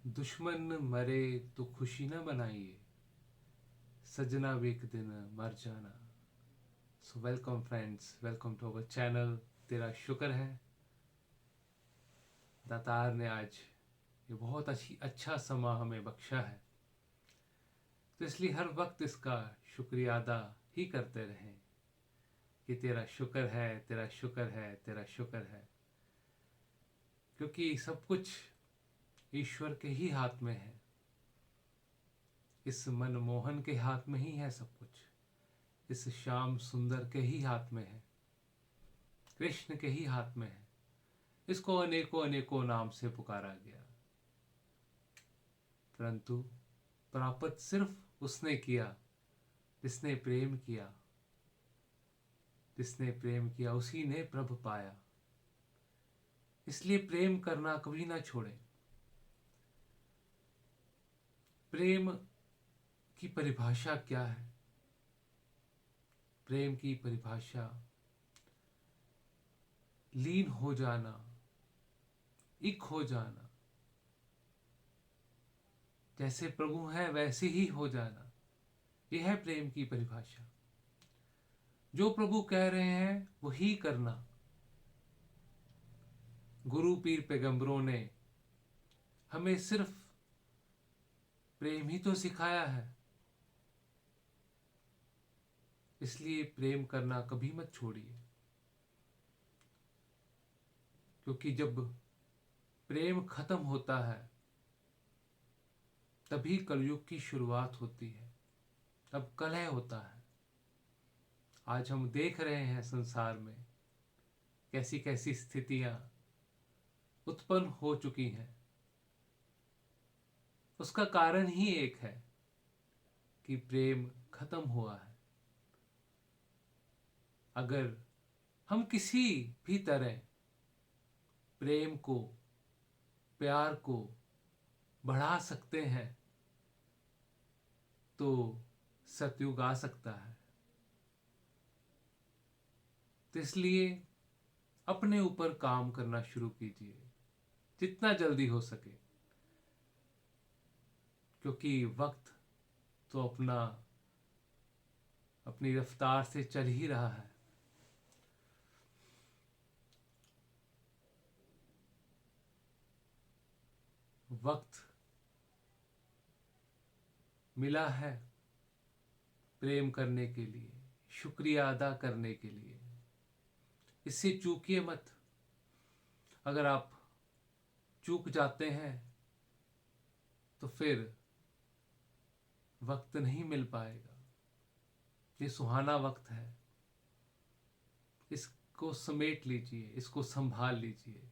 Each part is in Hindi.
दुश्मन मरे तो खुशी न मनाइए, सजना भी एक दिन मर जाना। So welcome friends, welcome to our channel. तेरा शुक्र है दातार ने आज ये बहुत अच्छा समा हमें बख्शा है, तो इसलिए हर वक्त इसका शुक्रिया अदा ही करते रहें कि तेरा शुक्र है, तेरा शुक्र है, तेरा शुक्र है। क्योंकि सब कुछ ईश्वर के ही हाथ में है, इस मनमोहन के हाथ में ही है सब कुछ, इस श्याम सुंदर के ही हाथ में है, कृष्ण के ही हाथ में है। इसको अनेकों अनेकों नाम से पुकारा गया, परंतु प्राप्त सिर्फ उसने किया जिसने प्रेम किया। जिसने प्रेम किया उसी ने प्रभु पाया। इसलिए प्रेम करना कभी ना छोड़ें। प्रेम की परिभाषा क्या है? प्रेम की परिभाषा लीन हो जाना, एक हो जाना, जैसे प्रभु है वैसे ही हो जाना। यह है प्रेम की परिभाषा। जो प्रभु कह रहे हैं वही करना। गुरु पीर पैगंबरों ने हमें सिर्फ प्रेम ही तो सिखाया है। इसलिए प्रेम करना कभी मत छोड़िए, क्योंकि जब प्रेम खत्म होता है तभी कलयुग की शुरुआत होती है, तब कलह होता है। आज हम देख रहे हैं संसार में कैसी कैसी स्थितियां उत्पन्न हो चुकी हैं। उसका कारण ही एक है कि प्रेम खत्म हुआ है। अगर हम किसी भी तरह प्रेम को, प्यार को बढ़ा सकते हैं तो सतयुग आ सकता है। तो इसलिए अपने ऊपर काम करना शुरू कीजिए जितना जल्दी हो सके, क्योंकि वक्त तो अपनी रफ्तार से चल ही रहा है। वक्त मिला है प्रेम करने के लिए, शुक्रिया अदा करने के लिए। इससे चूकिए मत। अगर आप चूक जाते हैं तो फिर वक्त नहीं मिल पाएगा। ये सुहाना वक्त है, इसको समेट लीजिए, इसको संभाल लीजिए।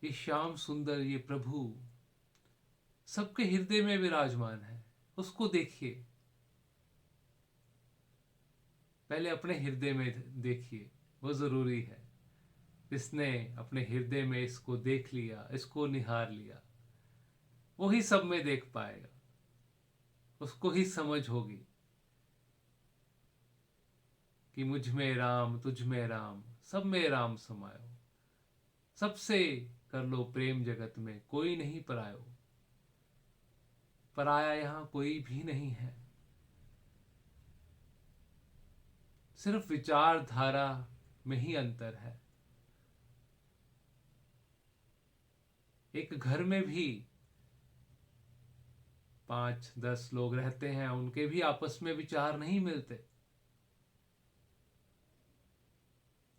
ये श्याम सुंदर, ये प्रभु सबके हृदय में विराजमान है। उसको देखिए, पहले अपने हृदय में देखिए, वो जरूरी है। जिसने अपने हृदय में इसको देख लिया, इसको निहार लिया, वो ही सब में देख पाएगा। उसको ही समझ होगी कि मुझ में राम, तुझ में राम, सब में राम समायो। सबसे कर लो प्रेम, जगत में कोई नहीं परायो। पराया यहां कोई भी नहीं है। सिर्फ विचारधारा में ही अंतर है। एक घर में भी 5-10 लोग रहते हैं, उनके भी आपस में विचार नहीं मिलते।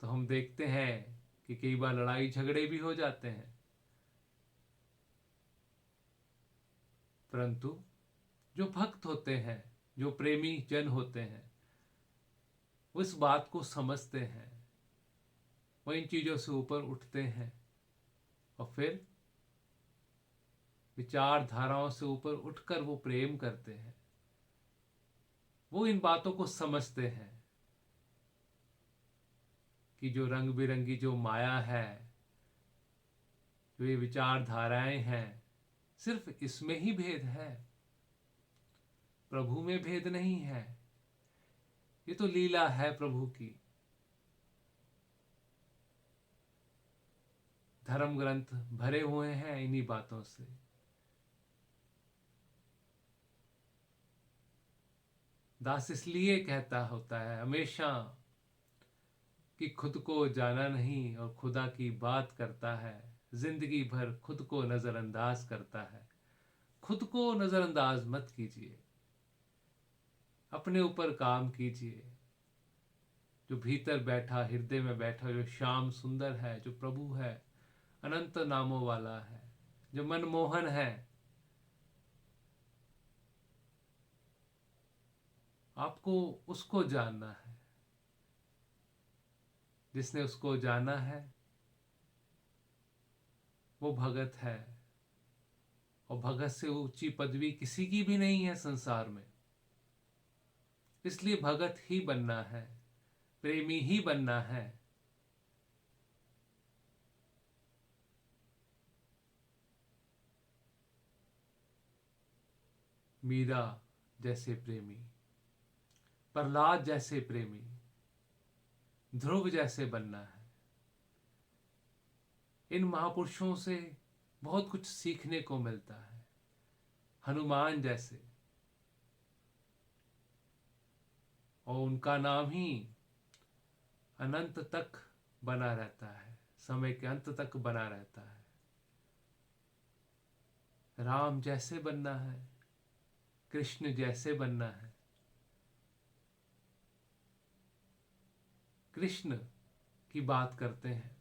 तो हम देखते हैं कि कई बार लड़ाई झगड़े भी हो जाते हैं। परंतु जो भक्त होते हैं, जो प्रेमी जन होते हैं, वो इस बात को समझते हैं, वो इन चीजों से ऊपर उठते हैं और फिर विचारधाराओं से ऊपर उठकर वो प्रेम करते हैं। वो इन बातों को समझते हैं कि जो रंग बिरंगी जो माया है, जो ये विचारधाराएं हैं, सिर्फ इसमें ही भेद है, प्रभु में भेद नहीं है। ये तो लीला है प्रभु की। धर्म ग्रंथ भरे हुए हैं इन्हीं बातों से। दास इसलिए कहता होता है हमेशा कि खुद को जाना नहीं और खुदा की बात करता है, जिंदगी भर खुद को नजरअंदाज करता है। खुद को नजरअंदाज मत कीजिए, अपने ऊपर काम कीजिए। जो भीतर बैठा, हृदय में बैठा, जो श्याम सुंदर है, जो प्रभु है, अनंत नामों वाला है, जो मनमोहन है, आपको उसको जानना है। जिसने उसको जाना है वो भगत है, और भगत से ऊंची पदवी किसी की भी नहीं है संसार में। इसलिए भगत ही बनना है, प्रेमी ही बनना है। मीरा जैसे प्रेमी, प्रहलाद जैसे प्रेमी, ध्रुव जैसे बनना है। इन महापुरुषों से बहुत कुछ सीखने को मिलता है। हनुमान जैसे, और उनका नाम ही अनंत तक बना रहता है, समय के अंत तक बना रहता है। राम जैसे बनना है, कृष्ण जैसे बनना है। कृष्ण की बात करते हैं।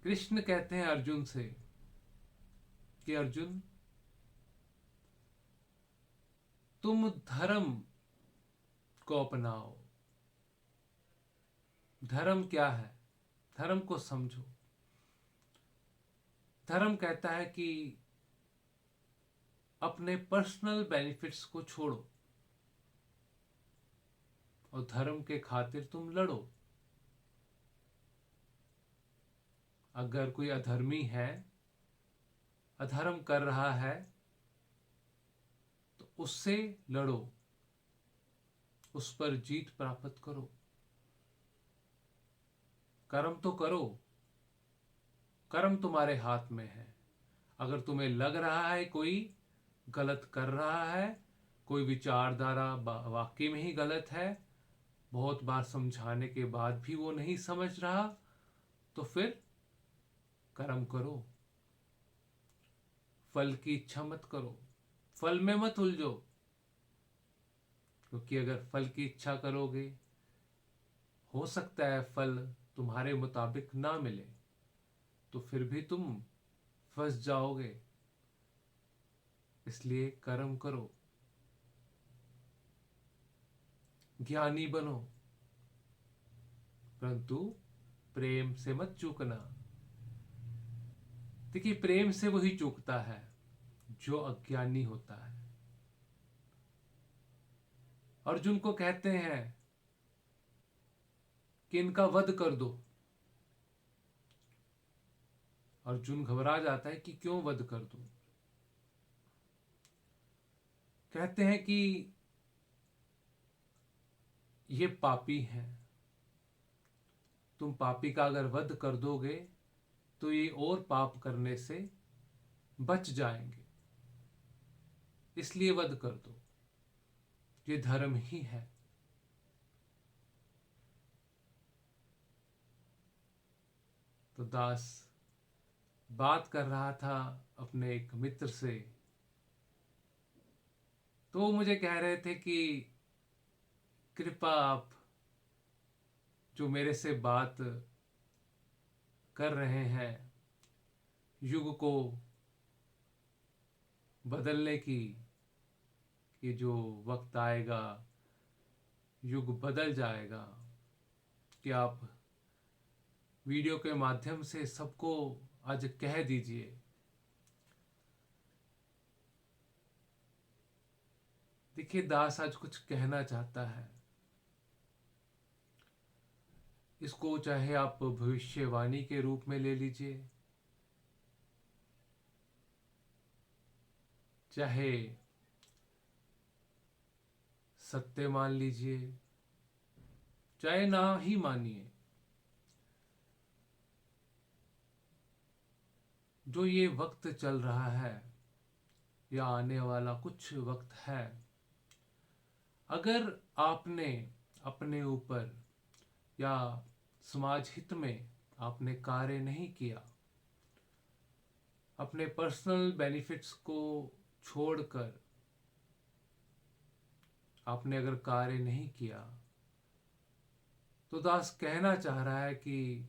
कृष्ण कहते हैं अर्जुन से कि अर्जुन, तुम धर्म को अपनाओ। धर्म क्या है? धर्म को समझो। धर्म कहता है कि अपने पर्सनल बेनिफिट्स को छोड़ो और धर्म के खातिर तुम लड़ो। अगर कोई अधर्मी है, अधर्म कर रहा है, तो उससे लड़ो, उस पर जीत प्राप्त करो। कर्म तो करो, कर्म तुम्हारे हाथ में है। अगर तुम्हें लग रहा है कोई गलत कर रहा है, कोई विचारधारा वाकई में ही गलत है, बहुत बार समझाने के बाद भी वो नहीं समझ रहा, तो फिर कर्म करो। फल की इच्छा मत करो, फल में मत उलझो। क्योंकि अगर फल की इच्छा करोगे, हो सकता है फल तुम्हारे मुताबिक ना मिले, तो फिर भी तुम फंस जाओगे। इसलिए कर्म करो, ज्ञानी बनो, परंतु प्रेम से मत चूकना। देखिए, प्रेम से वही चूकता है जो अज्ञानी होता है। अर्जुन को कहते हैं कि इनका वध कर दो। अर्जुन घबरा जाता है कि क्यों वध कर दूं। कहते हैं कि ये पापी हैं, तुम पापी का अगर वध कर दोगे तो ये और पाप करने से बच जाएंगे, इसलिए वध कर दो। ये धर्म ही है। तो दास बात कर रहा था अपने एक मित्र से, तो वो मुझे कह रहे थे कि कृपा आप जो मेरे से बात कर रहे हैं, युग को बदलने की, कि जो वक्त आएगा युग बदल जाएगा, कि आप वीडियो के माध्यम से सबको आज कह दीजिए। देखिए, दास आज कुछ कहना चाहता है। इसको चाहे आप भविष्यवाणी के रूप में ले लीजिए, चाहे सत्य मान लीजिए, चाहे ना ही मानिए, जो ये वक्त चल रहा है या आने वाला कुछ वक्त है, अगर आपने अपने ऊपर या समाज हित में आपने कार्य नहीं किया, अपने पर्सनल बेनिफिट्स को छोड़कर आपने अगर कार्य नहीं किया, तो दास कहना चाह रहा है कि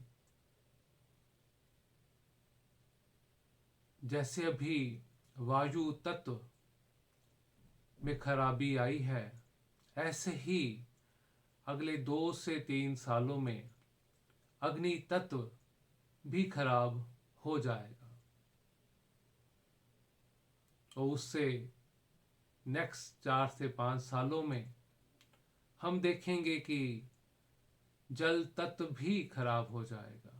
जैसे अभी वायु तत्व में खराबी आई है, ऐसे ही अगले 2 से 3 सालों में अग्नि तत्व भी खराब हो जाएगा और उससे नेक्स्ट 4 से 5 सालों में हम देखेंगे कि जल तत्व भी खराब हो जाएगा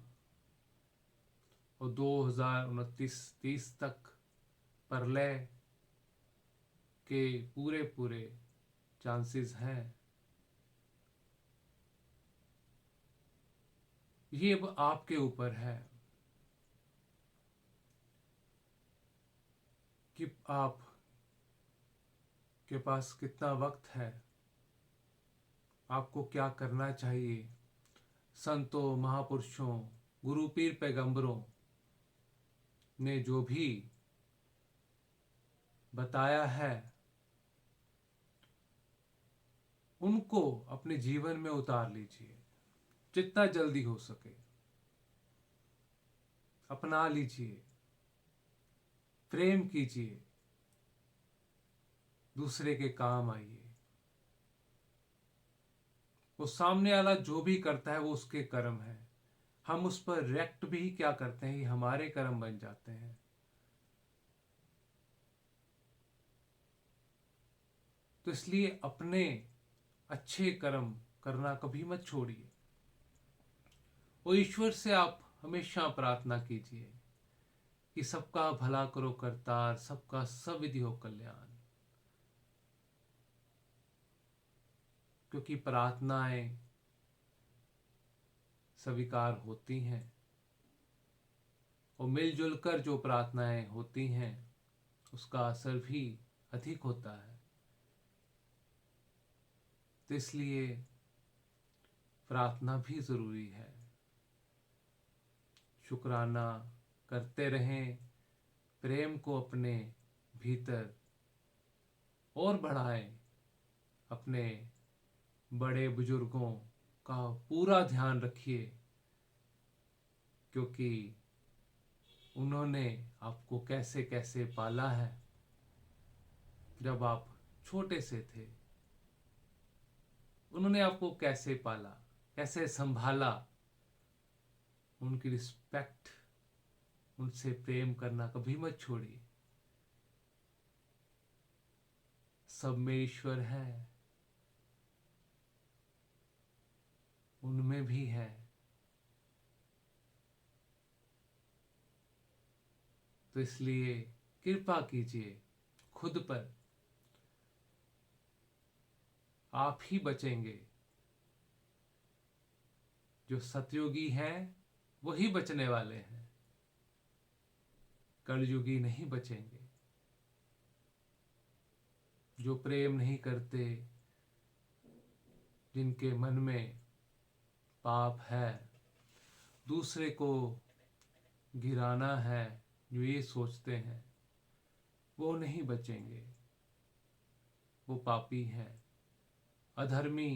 और 2029-30 तक प्रलय के पूरे पूरे चांसेस हैं। ये अब आपके ऊपर है कि आप के पास कितना वक्त है, आपको क्या करना चाहिए। संतों, महापुरुषों, गुरु पीर पैगंबरों ने जो भी बताया है, उनको अपने जीवन में उतार लीजिए जितना जल्दी हो सके, अपना लीजिए, प्रेम कीजिए, दूसरे के काम आइए। वो सामने वाला जो भी करता है वो उसके कर्म है, हम उस पर रिएक्ट भी क्या करते हैं, ये हमारे कर्म बन जाते हैं। तो इसलिए अपने अच्छे कर्म करना कभी मत छोड़िए और ईश्वर से आप हमेशा प्रार्थना कीजिए कि सबका भला करो करतार, सबका सब विधि हो कल्याण। क्योंकि प्रार्थनाएं स्वीकार होती हैं और मिलजुल कर जो प्रार्थनाएं होती हैं उसका असर भी अधिक होता है। तो इसलिए प्रार्थना भी जरूरी है। शुक्राना करते रहें, प्रेम को अपने भीतर और बढ़ाएं, अपने बड़े बुजुर्गों का पूरा ध्यान रखिए क्योंकि उन्होंने आपको कैसे कैसे पाला है। जब आप छोटे से थे उन्होंने आपको कैसे पाला, कैसे संभाला, उनकी रिस्पेक्ट, उनसे प्रेम करना कभी मत छोड़िए। सब में ईश्वर है, उनमें भी है। तो इसलिए कृपा कीजिए खुद पर, आप ही बचेंगे। जो सतयुगी हैं वही बचने वाले हैं, कलयुगी नहीं बचेंगे। जो प्रेम नहीं करते, जिनके मन में पाप है, दूसरे को गिराना है, जो ये सोचते हैं, वो नहीं बचेंगे, वो पापी हैं। अधर्मी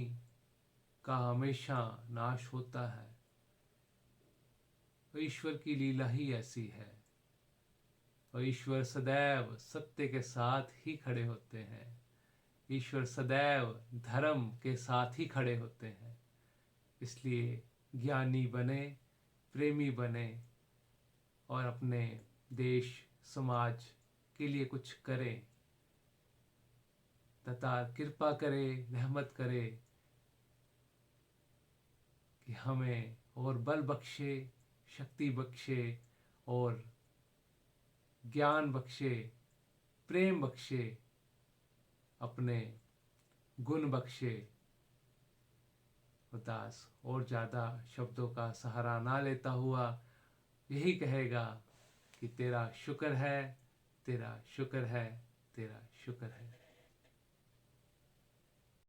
का हमेशा नाश होता है। तो ईश्वर की लीला ही ऐसी है और ईश्वर सदैव सत्य के साथ ही खड़े होते हैं। ईश्वर सदैव धर्म के साथ ही खड़े होते हैं। इसलिए ज्ञानी बने, प्रेमी बने और अपने देश समाज के लिए कुछ करें तथा कृपा करे, रहमत करे कि हमें और बल बख्शे, शक्ति बख्शे और ज्ञान बख्शे, प्रेम बख्शे, अपने गुण बख्शे। दास और ज़्यादा शब्दों का सहारा ना लेता हुआ यही कहेगा कि तेरा शुक्र है, तेरा शुक्र है, तेरा शुक्र है।